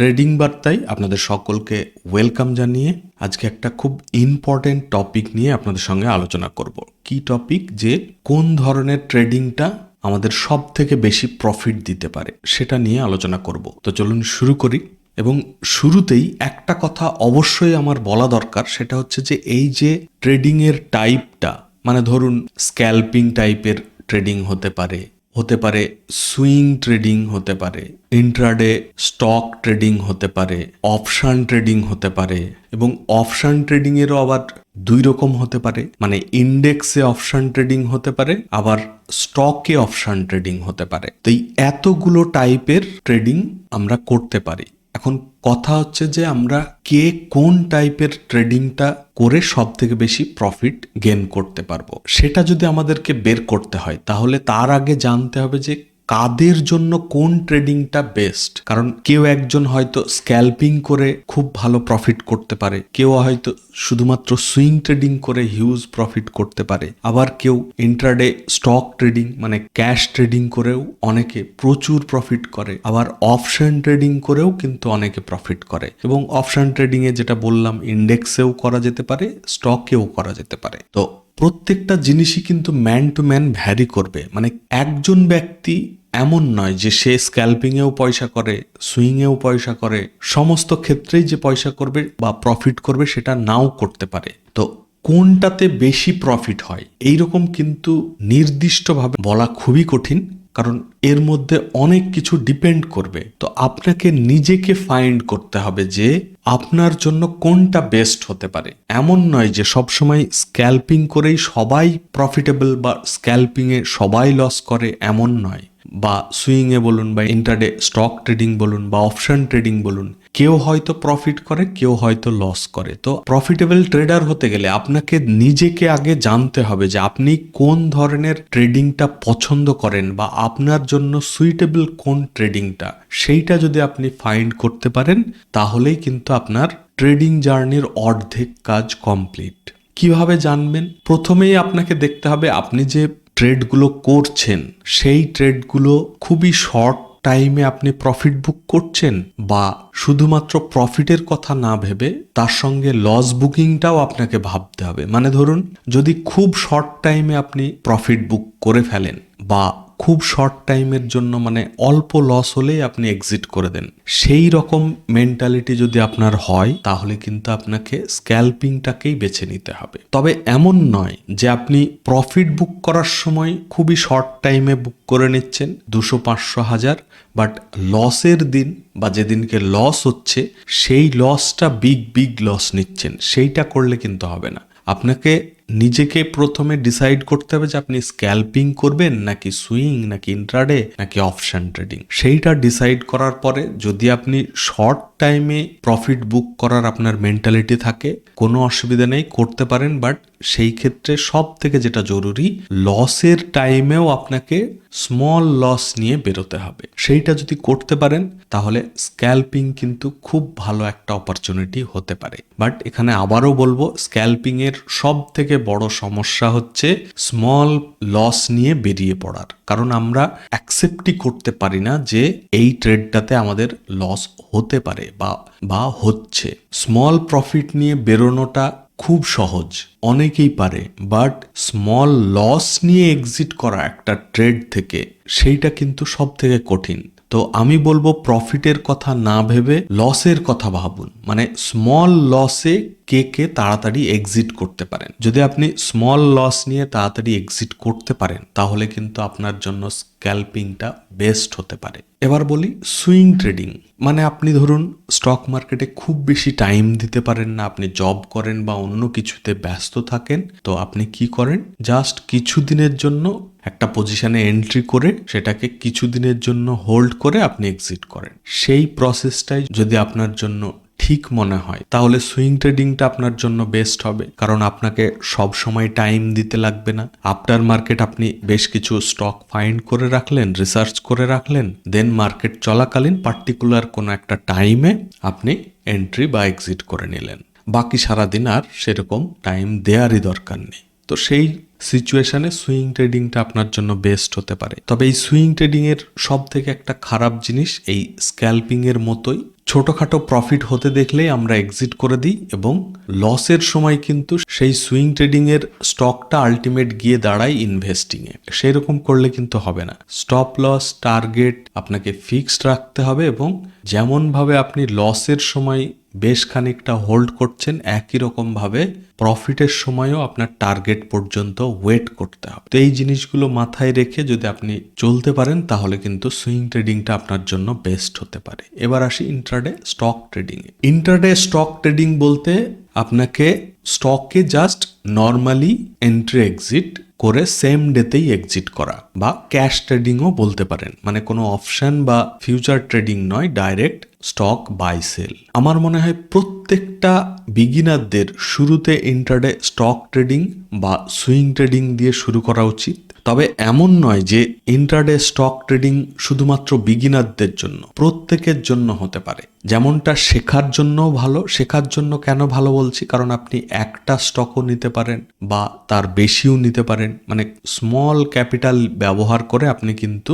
Trading বার্তায় আপনাদের সকলকে ওয়েলকাম জানিয়ে আজকে একটা খুব ইম্পর্টেন্ট টপিক নিয়ে আপনাদের সঙ্গে আলোচনা করব। কি টপিক? যে কোন ধরনের ট্রেডিংটা আমাদের সব থেকে বেশি প্রফিট দিতে পারে সেটা নিয়ে আলোচনা করব। তো চলুন শুরু করি। এবং শুরুতেই একটা কথা অবশ্যই আমার বলা দরকার, সেটা হচ্ছে যে এই যে ট্রেডিংয়ের টাইপটা, মানে ধরুন স্ক্যাল্পিং টাইপের ট্রেডিং হতে পারে সুইং ট্রেডিং হতে পারে, ইন্ট্রাডে স্টক ট্রেডিং হতে পারে, অপশন ট্রেডিং হতে পারে, এবং অপশন ট্রেডিং এরও আবার দুই রকম হতে পারে, মানে ইন্ডেক্সে অপশন ট্রেডিং হতে পারে, আবার স্টকে অপশন ট্রেডিং হতে পারে। তো এই এতগুলো টাইপের ট্রেডিং আমরা করতে পারি। এখন কথা হচ্ছে যে আমরা কে কোন টাইপের ট্রেডিংটা করে সব থেকে বেশি প্রফিট গেইন করতে পারবো, সেটা যদি আমাদেরকে বের করতে হয় তাহলে তার আগে জানতে হবে যে কাদের জন্য কোন ট্রেডিংটা বেস্ট। কারণ কেউ একজন হয়তো স্ক্যাল্পিং করে খুব ভালো প্রফিট করতে পারে, কেউ হয়তো শুধুমাত্র সুইং ট্রেডিং করে হিউজ প্রফিট করতে পারে, আবার কেউ ইন্ট্রাডে স্টক ট্রেডিং মানে ক্যাশ ট্রেডিং করেও অনেকে প্রচুর প্রফিট করে, আবার অপশন ট্রেডিং করেও কিন্তু অনেকে প্রফিট করে। এবং অপশন ট্রেডিং এ যেটা বললাম, ইন্ডেক্সেও করা যেতে পারে, স্টকেও করা যেতে পারে। তো প্রত্যেকটা জিনিসই কিন্তু ম্যান টু ম্যান ভ্যারি করবে। মানে একজন ব্যক্তি এমন নয় যে সে স্ক্যাল্পিংয়েও পয়সা করে, সুইংয়েও পয়সা করে, সমস্ত ক্ষেত্রেই যে পয়সা করবে বা প্রফিট করবে সেটা নাও করতে পারে। তো কোনটাতে বেশি প্রফিট হয় এইরকম কিন্তু নির্দিষ্টভাবে বলা খুবই কঠিন, কারণ এর মধ্যে অনেক কিছু ডিপেন্ড করবে। তো আপনাকে নিজেকে ফাইন্ড করতে হবে যে আপনার জন্য কোনটা বেস্ট হতে পারে। এমন নয় যে সবসময় স্ক্যাল্পিং করেই সবাই প্রফিটেবল বা স্ক্যাল্পিংয়ে সবাই লস করে, এমন নয়। বা সুইংয়ে বলুন বা ইন্টারডে স্টক ট্রেডিং বলুন বা অপশন ট্রেডিং বলুন, কেউ হয়তো প্রফিট করে, কেউ হয়তো লস করে। তো প্রফিটেবল ট্রেডার হতে গেলে আপনাকে নিজেকে আগে জানতে হবে যে আপনি কোন ধরনের ট্রেডিংটা পছন্দ করেন বা আপনার জন্য সুইটেবল কোন ট্রেডিংটা, সেইটা যদি আপনি ফাইন্ড করতে পারেন তাহলেই কিন্তু আপনার ট্রেডিং জার্নির অর্ধেক কাজ কমপ্লিট। কিভাবে জানবেন? প্রথমেই আপনাকে দেখতে হবে আপনি যে ট্রেডগুলো করছেন সেই ট্রেডগুলো খুবই শর্ট টাইমে আপনি প্রফিট বুক করছেন, বা শুধুমাত্র প্রফিটের কথা না ভেবে তার সঙ্গে লস বুকিংটাও আপনাকে ভাবতে হবে। মানে ধরুন যদি খুব শর্ট টাইমে আপনি প্রফিট বুক করে ফেলেন, বা খুব শর্ট টাইমের জন্য মানে অল্প লস হলেই আপনি এক্সিট করে দেন, সেই রকম মেন্টালিটি যদি আপনার হয় তাহলে কিন্তু আপনাকে স্ক্যাল্পিংটাকেই বেছে নিতে হবে। তবে এমন নয় যে আপনি প্রফিট বুক করার সময় খুবই শর্ট টাইমে বুক করে নিচ্ছেন 200, 500, 1000, বাট লসের দিন বা যেদিনকে লস হচ্ছে সেই লসটা বিগ লস নিচ্ছেন, সেইটা করলে কিন্তু হবে না। আপনাকে নিজেকে প্রথমে ডিসাইড করতে হবে যে আপনি স্ক্যাল্পিং করবেন নাকি সুইং নাকি ইন্ট্রাডে নাকি অপশন ট্রেডিং। সেইটা ডিসাইড করার পরে যদি আপনি শর্ট টাইমে প্রফিট বুক করার আপনার মেন্টালিটি থাকে, কোনো অসুবিধা নেই, করতে পারেন। বাট সেই ক্ষেত্রে সব থেকে যেটা জরুরি, লসের টাইমেও আপনাকে স্মল লস নিয়ে বেরোতে হবে। সেইটা যদি করতে পারেন তাহলে স্ক্যাল্পিং কিন্তু খুব ভালো একটা অপরচুনিটি হতে পারে। বাট এখানে আবারও বলবো, স্ক্যাল্পিং এর সব থেকে বড় সমস্যা হচ্ছে স্মল লস নিয়ে বেরিয়ে পড়ার। কারণ আমরা অ্যাকসেপ্টই করতে পারি না যে এই ট্রেডটাতে আমাদের লস হতে পারে বা হচ্ছে। স্মল প্রফিট নিয়ে বেরোনোটা খুব সহজ, অনেকেই পারে, বাট স্মল লস নিয়ে এক্সিট করা একটা ট্রেড থেকে সেইটা কিন্তু সব থেকে কঠিন। তো আমি বলবো প্রফিটের কথা না ভেবে লসের কথা ভাবুন। মানে স্মল লসে কে তাড়াতাড়ি এক্সিট করতে পারেন। যদি আপনি স্মল লস নিয়ে তাড়াতাড়ি এক্সিট করতে পারেন তাহলে কিন্তু আপনার জন্য স্ক্যাল্পিংটা বেস্ট হতে পারে। এবার বলি সুইং ট্রেডিং। মানে আপনি ধরুন স্টক মার্কেটে খুব বেশি টাইম দিতে পারেন না, আপনি জব করেন বা অন্য কিছুতে ব্যস্ত থাকেন। তো আপনি কি করেন, জাস্ট কিছুদিনের জন্য একটা পজিশনে এন্ট্রি করে সেটাকে কিছুদিনের জন্য হোল্ড করে আপনি এক্সিট করেন। সেই প্রসেসটাই যদি আপনার জন্য ঠিক মনে হয় তাহলে সুইং ট্রেডিংটা আপনার জন্য বেস্ট হবে। কারণ আপনাকে সব সময় টাইম দিতে লাগবে না। আফটার মার্কেট আপনি বেশ কিছু স্টক ফাইন্ড করে রাখলেন, রিসার্চ করে রাখলেন, দেন মার্কেট চলাকালীন পার্টিকুলার কোনো একটা টাইমে আপনি এন্ট্রি বা এক্সিট করে নিলেন। বাকি সারাদিন আর সেরকম টাইম দেওয়ারই দরকার নেই। তো সেই সিচুয়েশনে সুইং ট্রেডিংটা আপনার জন্য বেস্ট হতে পারে। তবে এই সুইং ট্রেডিং এর সব থেকে একটা খারাপ জিনিস, এই স্ক্যাল্পিং এর মতোই ছোটখাটো প্রফিট হতে দেখলেই আমরা এক্সিট করে দিই এবং লসের সময় কিন্তু সেই সুইং ট্রেডিং এর স্টকটা আলটিমেট গিয়ে দাঁড়ায় ইনভেস্টিং এ। সেই রকম করলে কিন্তু হবে না। স্টপ লস টার্গেট আপনাকে ফিক্সড রাখতে হবে এবং যেমন ভাবে আপনি লসের সময় বেশ খানিকটা হোল্ড করছেন, একই রকম ভাবে প্রফিটের সময়ও আপনার টার্গেট পর্যন্ত ওয়েট করতে হবে। তো এই জিনিসগুলো মাথায় রেখে যদি আপনি চলতে পারেন তাহলে কিন্তু সুইং ট্রেডিংটা আপনার জন্য বেস্ট হতে পারে। এবার আসি ইন্ট্রাডে স্টক ট্রেডিং এ। ইন্ট্রাডে স্টক ট্রেডিং বলতে আপনাকে স্টকে জাস্ট নর্মালি এন্ট্রি এক্সিট করে সেম ডেতেই এক্সিট করা, বা ক্যাশ ট্রেডিংও বলতে পারেন, মানে কোনো অপশন বা ফিউচার ট্রেডিং নয়, ডাইরেক্ট স্টক বাই সেল। আমার মনে হয় প্রত্যেকটা বিগিনারদের শুরুতে ইন্ট্রাডে স্টক ট্রেডিং বা সুইং ট্রেডিং দিয়ে শুরু করা উচিত। তবে এমন নয় যে ইন্ট্রাডে স্টক ট্রেডিং শুধুমাত্র বিগিনারদের জন্য, প্রত্যেকের জন্য হতে পারে। যেমনটা শেখার জন্যও ভালো। শেখার জন্য কেন ভালো বলছি, কারণ আপনি একটা স্টকও নিতে পারেন বা তার বেশিও নিতে পারেন, মানে স্মল ক্যাপিটাল ব্যবহার করে আপনি কিন্তু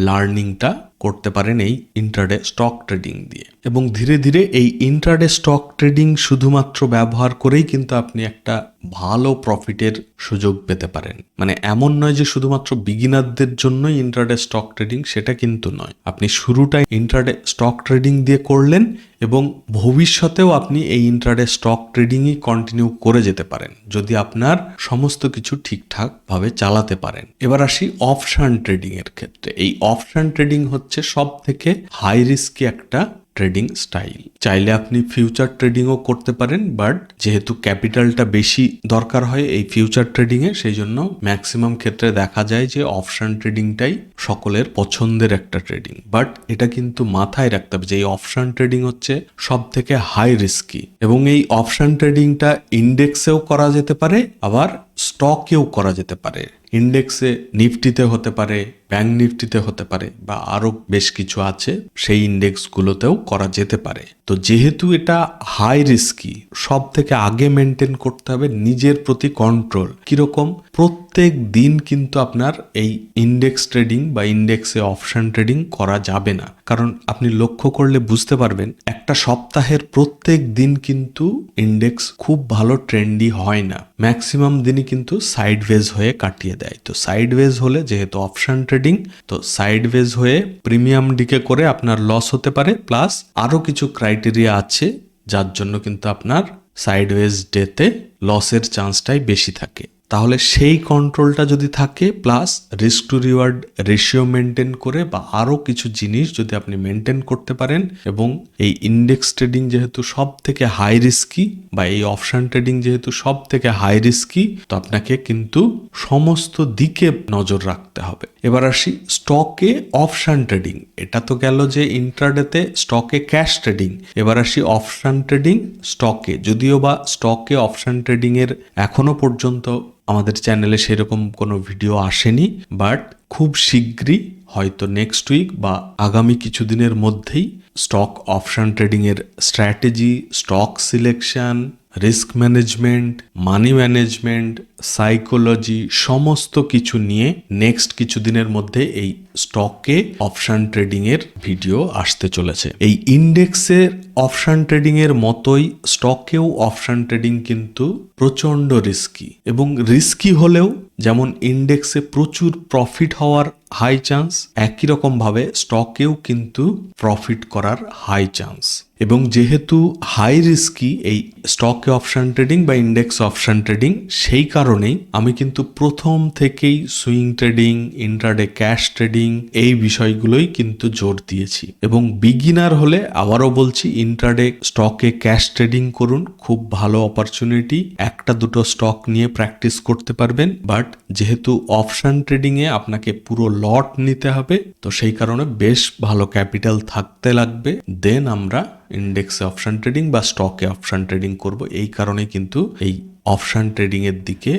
লার্নিংটা করতে পারেন এই ইন্ট্রাডে স্টক ট্রেডিং দিয়ে। এবং ধীরে ধীরে এই ইন্ট্রাডে স্টক ট্রেডিং শুধুমাত্র ব্যবহার করেই কিন্তু আপনি একটা ভালো প্রফিটের সুযোগ পেতে পারেন। মানে এমন নয় যে শুধুমাত্র বিগিনারদের জন্যই ইন্ট্রাডে স্টক ট্রেডিং, সেটা কিন্তু নয়। আপনি শুরুটা ইন্ট্রাডে স্টক ট্রেডিং দিয়ে করলেন এবং ভবিষ্যতেও আপনি এই ইন্ট্রাডে স্টক ট্রেডিংই কন্টিনিউ করে যেতে পারেন যদি আপনার সমস্ত কিছু ঠিকঠাক ভাবে চালাতে পারেন। এবার আসি অপশন ট্রেডিং এর ক্ষেত্রে। এই অপশন ট্রেডিং হচ্ছে সব থেকে হাই রিস্কি একটা ট্রেডিং স্টাইল। চাইলে আপনি ফিউচার ট্রেডিংও করতে পারেন, বাট যেহেতু ক্যাপিটালটা বেশি দরকার হয় এই ফিউচার ট্রেডিং এ, সেই জন্য ম্যাক্সিমাম ক্ষেত্রে দেখা যায় যে অপশন ট্রেডিংটাই সকলের পছন্দের একটা ট্রেডিং। বাট এটা কিন্তু মাথায় রাখতে হবে যে এই অপশন ট্রেডিং হচ্ছে সব থেকে হাই রিস্কি, এবং এই অপশন ট্রেডিংটা ইন্ডেক্সেও করা যেতে পারে, আবার স্টকেও করা যেতে পারে। ইন্ডেক্সে নিফটিতে হতে পারে, ব্যাংক নিফটিতে হতে পারে, বা আরো বেশ কিছু আছে, সেই ইন্ডেক্সগুলোতেও করা যেতে পারে। তো যেহেতু এটা হাই রিস্কি, সব থেকে আগে মেনটেন করতে হবে নিজের প্রতি কন্ট্রোল। কিরকম? প্রত্যেক দিন কিন্তু আপনার এই ইন্ডেক্স ট্রেডিং বা ইন্ডেক্সে অপশন ট্রেডিং করা যাবে না, কারণ আপনি লক্ষ্য করলে বুঝতে পারবেন একটা সপ্তাহের প্রত্যেক দিন কিন্তু ইন্ডেক্স খুব ভালো ট্রেন্ডি হয় না। ম্যাক্সিমাম দিনই কিন্তু সাইডওয়েজ হয়ে কাটিয়ে দেয়। তো সাইডওয়েজ হলে, যেহেতু অপশন ট্রেডিং, তো সাইডওয়েজ হয়ে প্রিমিয়াম ডিকে করে আপনার লস হতে পারে, প্লাস আরো কিছু ক্রাইটেরিয়া আছে যার জন্য কিন্তু আপনার সাইডওয়েজ ডেতে লসের চান্সটাই বেশি থাকে। তাহলে সেই কন্ট্রোলটা যদি থাকে, plus risk to reward ratio maintain করে বা আরও কিছু জিনিস যদি আপনি মেনটেন করতে পারেন, এবং এই ইন্ডেক্স ট্রেডিং যেহেতু সব থেকে হাই রিস্কি বা এই অপশন ট্রেডিং যেহেতু সব থেকে হাই রিস্কি, তো আপনাকে কিন্তু সমস্ত দিকে নজর রাখতে হবে। এবার আসি স্টকে অপশন ট্রেডিং। এটা তো গেল যে ইন্ট্রাডেতে স্টকে ক্যাশ ট্রেডিং। এবার আসি অপশন ট্রেডিং স্টকে। যদিও বা স্টকে অপশন ট্রেডিং এর এখনো পর্যন্ত আমাদের চ্যানেলে সেরকম কোনো ভিডিও আসেনি, বাট খুব শীঘ্রই, হয়তো নেক্সট উইক বা আগামী কিছুদিনের মধ্যেই, স্টক অপশন ট্রেডিং এর strategy, stock selection, risk management, money management, psychology, সমস্ত কিছু নিয়ে নেক্সট কিছুদিনের মধ্যে এই স্টকে অপশন ট্রেডিং এর ভিডিও আসতে চলেছে। এই ইন্ডেক্সের অপশন ট্রেডিং এর মতোই স্টকেও অপশন ট্রেডিং কিন্তু প্রচন্ড রিস্কি, এবং রিস্কি হলেও যেমন ইন্ডেক্সে প্রচুর প্রফিট হওয়ার হাই চান্স, একই রকম ভাবে স্টকেও কিন্তু প্রফিট করার হাই চান্স। এবং যেহেতু হাই রিস্কি এই স্টকে অপশন ট্রেডিং বা ইন্ডেক্স অপশন ট্রেডিং, সেই কারণেই আমি কিন্তু প্রথম থেকেই swing trading, intraday cash trading, এই বিষয়গুলোই কিন্তু জোর দিয়েছি। এবং বিগিনার হলে আবারও বলছি, ইন্ট্রাডে স্টকে ক্যাশ ট্রেডিং করুন, খুব ভালো অপরচুনিটি। একটা দুটো স্টক নিয়ে প্র্যাকটিস করতে পারবেন, বাট যেহেতু অপশন ট্রেডিং এ আপনাকে পুরো লট নিতে হবে, তো সেই কারণে বেশ ভালো ক্যাপিটাল থাকতে লাগবে। দেন আমরা ইন্ডেক্সে অপশন ট্রেডিং বা স্টকে অপশন ট্রেডিং করব। এই কারণে কিন্তু এই অপশন ট্রেডিং এর দিকে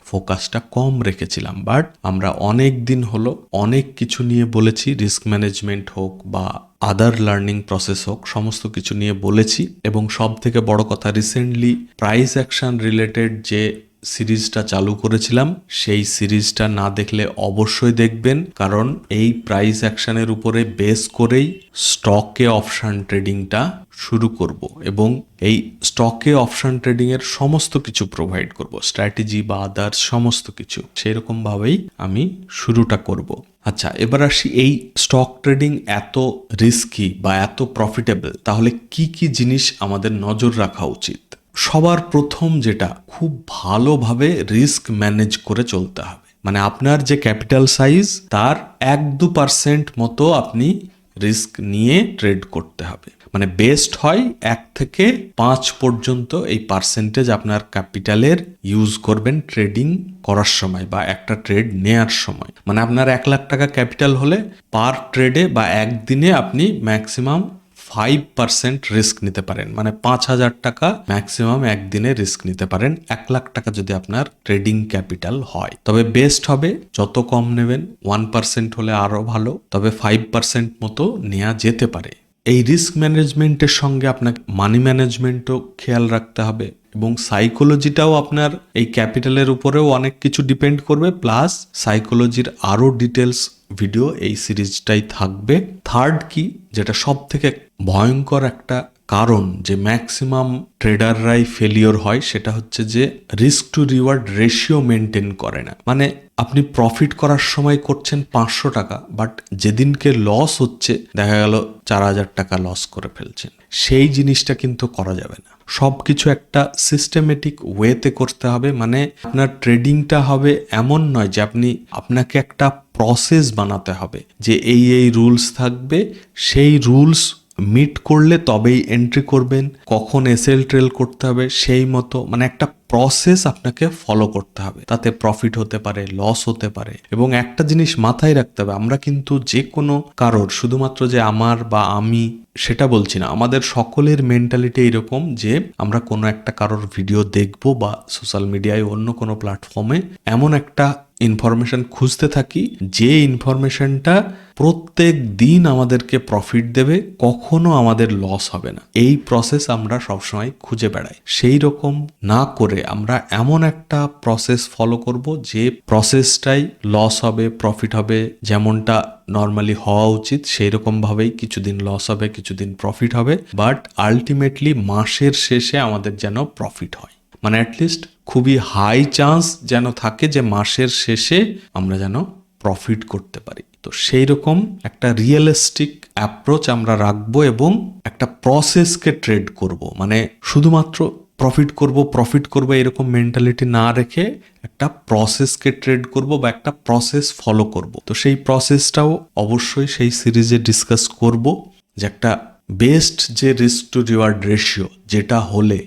ফোকাসটা কম রেখেছিলাম। বাট আমরা অনেক দিন হলো অনেক কিছু নিয়ে বলেছি, রিস্ক ম্যানেজমেন্ট হোক বা আদার লার্নিং প্রসেস হোক, সমস্ত কিছু নিয়ে বলেছি। এবং সব থেকে বড় কথা, রিসেন্টলি প্রাইস অ্যাকশন রিলেটেড যে সিরিজটা চালু করেছিলাম সেই সিরিজটা না দেখলে অবশ্যই দেখবেন, কারণ এই প্রাইস অ্যাকশনের উপরে বেস করেই স্টকে অপশন ট্রেডিংটা শুরু করব এবং এই স্টকে অপশন ট্রেডিং এর সমস্ত কিছু প্রোভাইড করব, স্ট্র্যাটেজি বা আদার্স সমস্ত কিছু সেরকম ভাবেই আমি শুরুটা করব। আচ্ছা, এবার আসি এই স্টক ট্রেডিং এত রিস্কি বা এত প্রফিটেবল, তাহলে কি কি জিনিস আমাদের নজর রাখা উচিত? সবার প্রথম যেটা, খুব ভালোভাবে রিস্ক ম্যানেজ করে চলতে হবে। মানে আপনার যে ক্যাপিটাল সাইজ তার 1-2% মতো আপনি রিস্ক নিয়ে ট্রেড করতে হবে। মানে বেস্ট হয় 1 থেকে 5 পর্যন্ত এই পার্সেন্টেজ আপনার ক্যাপিটালের ইউজ করবেন ট্রেডিং করার সময় বা একটা ট্রেড নেয়ার সময়। মানে আপনার 1 লাখ টাকা ক্যাপিটাল হলে পার ট্রেডে বা একদিনে আপনি ম্যাক্সিমাম 5% রিস্ক নিতে পারেন। মানে 5,000 টাকা ম্যাক্সিমাম একদিনে রিস্ক নিতে পারেন 1 লাখ টাকা যদি আপনার ট্রেডিং ক্যাপিটাল হয়। তবে বেস্ট হবে যত কম নেবেন, 1% হলে আরো ভালো, তবে 5% মতো নেওয়া যেতে পারে। এই রিস্ক ম্যানেজমেন্টের সঙ্গে আপনাকে মানি ম্যানেজমেন্টও খেয়াল রাখতে হবে এবং সাইকোলজিটাও আপনার এই ক্যাপিটালের উপরেও অনেক কিছু ডিপেন্ড করবে, প্লাস সাইকোলজির আরও ডিটেলস ভিডিও এই সিরিজটাই থাকবে। থার্ড কি, যেটা সব থেকে ভয়ঙ্কর একটা কারণ যে ম্যাক্সিমাম ট্রেডাররাই ফেলিওর হয়, সেটা হচ্ছে যে risk to reward ratio maintain করে না। মানে আপনি প্রফিট করার সময় করছেন 500 টাকা, বাট যেদিনকে লস হচ্ছে দেখা গেল 4,000 টাকা লস করে ফেলছেন। সেই জিনিসটা কিন্তু করা যাবে না। সব কিছু একটা সিস্টেমেটিক ওয়েতে করতে হবে। মানে আপনার ট্রেডিংটা হবে এমন নয় যে আপনাকে একটা প্রসেস বানাতে হবে যে এই রুলস থাকবে, সেই রুলস মিট করলে তবেই এন্ট্রি করবেন, কখন এসএল ট্রেল করতে হবে সেই মতো। মানে একটা প্রসেস আপনাকে ফলো করতে হবে, তাতে প্রফিট হতে পারে, লস হতে পারে। এবং একটা জিনিস মাথায় রাখতে হবে, আমরা কিন্তু যে কোনো কারোর, শুধুমাত্র যে আমার বা আমি সেটা বলছি না, আমাদের সকলের মেন্টালিটি এরকম যে আমরা কোনো একটা কারোর ভিডিও দেখবো বা সোশ্যাল মিডিয়ায় অন্য কোনো প্ল্যাটফর্মে এমন একটা ইনফরমেশন খুঁজতে থাকি যে ইনফরমেশনটা প্রত্যেক দিন আমাদেরকে প্রফিট দেবে, কখনো আমাদের লস হবে না। এই প্রসেস আমরা সবসময় খুঁজে বেড়াই। সেই রকম না করে আমরা এমন একটা প্রসেস ফলো করব যে প্রসেসটাই লস হবে, প্রফিট হবে, যেমনটা নর্মালি হওয়া উচিত সেই রকম ভাবেই কিছুদিন লস হবে, কিছুদিন প্রফিট হবে, বাট আলটিমেটলি মাসের শেষে আমাদের যেন প্রফিট হয়। মানে অ্যাটলিস্ট খুবই হাই চান্স যেন থাকে যে মাসের শেষে আমরা যেন প্রফিট করতে পারি। তো সেই রকম একটা রিয়েলিস্টিক অ্যাপ্রোচ আমরা রাখবো এবং একটা প্রসেসকে ট্রেড করব। মানে শুধুমাত্র প্রফিট করব এরকম মেন্টালিটি না রেখে একটা প্রসেসকে ট্রেড করব বা একটা প্রসেস ফলো করব। তো সেই প্রসেসটাও অবশ্যই সেই সিরিজে ডিসকাস করব, যে একটা বেস্ট যে রিস্ক টু রিওয়ার্ড রেশিও যেটা হলে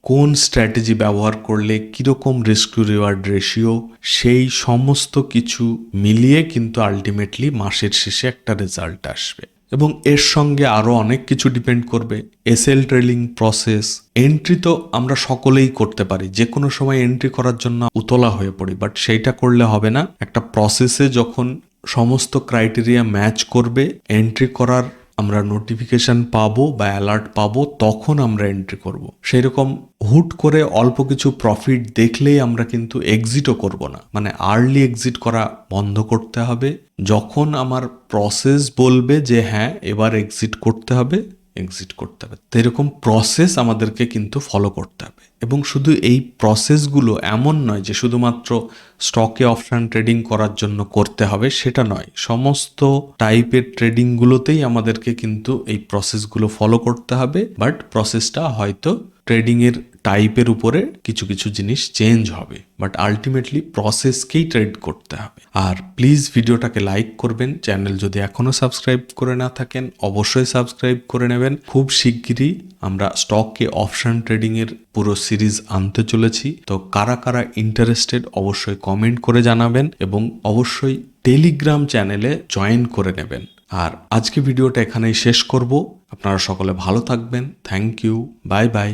কোন স্ট্র্যাটেজি ব্যবহার করলে কীরকম রিস্ক টু রিওয়ার্ড রেশিও, সেই সমস্ত কিছু মিলিয়ে কিন্তু আলটিমেটলি মাসের শেষে একটা রেজাল্ট আসবে। এবং এর সঙ্গে আরও অনেক কিছু ডিপেন্ড করবে, এসএল ট্রেলিং প্রসেস। এন্ট্রি তো আমরা সকলেই করতে পারি, যে কোনো সময় এন্ট্রি করার জন্য উতলা হয়ে পড়ি, বাট সেইটা করলে হবে না। একটা প্রসেসে যখন সমস্ত ক্রাইটেরিয়া ম্যাচ করবে, এন্ট্রি করার আমরা নোটিফিকেশন পাবো বা অ্যালার্ট পাবো, তখন আমরা এন্ট্রি করব। সেই রকম হুট করে অল্প কিছু প্রফিট দেখলেই আমরা কিন্তু এক্সিটও করব না। মানে আর্লি এক্সিট করা বন্ধ করতে হবে। যখন আমার প্রসেস বলবে যে হ্যাঁ এবার এক্সিট করতে হবে, এক্সিট করতে হবে। তো এরকম প্রসেস আমাদেরকে কিন্তু ফলো করতে হবে। এবং শুধু এই প্রসেসগুলো এমন নয় যে শুধুমাত্র স্টকে অপশন ট্রেডিং করার জন্য করতে হবে, সেটা নয়। সমস্ত টাইপের ট্রেডিংগুলোতেই আমাদেরকে কিন্তু এই প্রসেসগুলো ফলো করতে হবে, বাট প্রসেসটা হয়তো ট্রেডিংয়ের টাইপের উপরে কিছু কিছু জিনিস চেঞ্জ হবে, বাট আলটিমেটলি প্রসেসকেই ট্রেড করতে হবে। আর প্লিজ ভিডিওটাকে লাইক করবেন, চ্যানেল যদি এখনো সাবস্ক্রাইব করে না থাকেন অবশ্যই সাবস্ক্রাইব করে নেবেন। খুব শিগগিরই আমরা স্টকে অপশন ট্রেডিংয়ের পুরো সিরিজ আনতে চলেছি। তো কারা কারা ইন্টারেস্টেড অবশ্যই কমেন্ট করে জানাবেন এবং অবশ্যই টেলিগ্রাম চ্যানেলে জয়েন করে নেবেন। আর আজকে ভিডিওটা এখানেই শেষ করব। আপনারা সকলে ভালো থাকবেন। Thank you, bye by.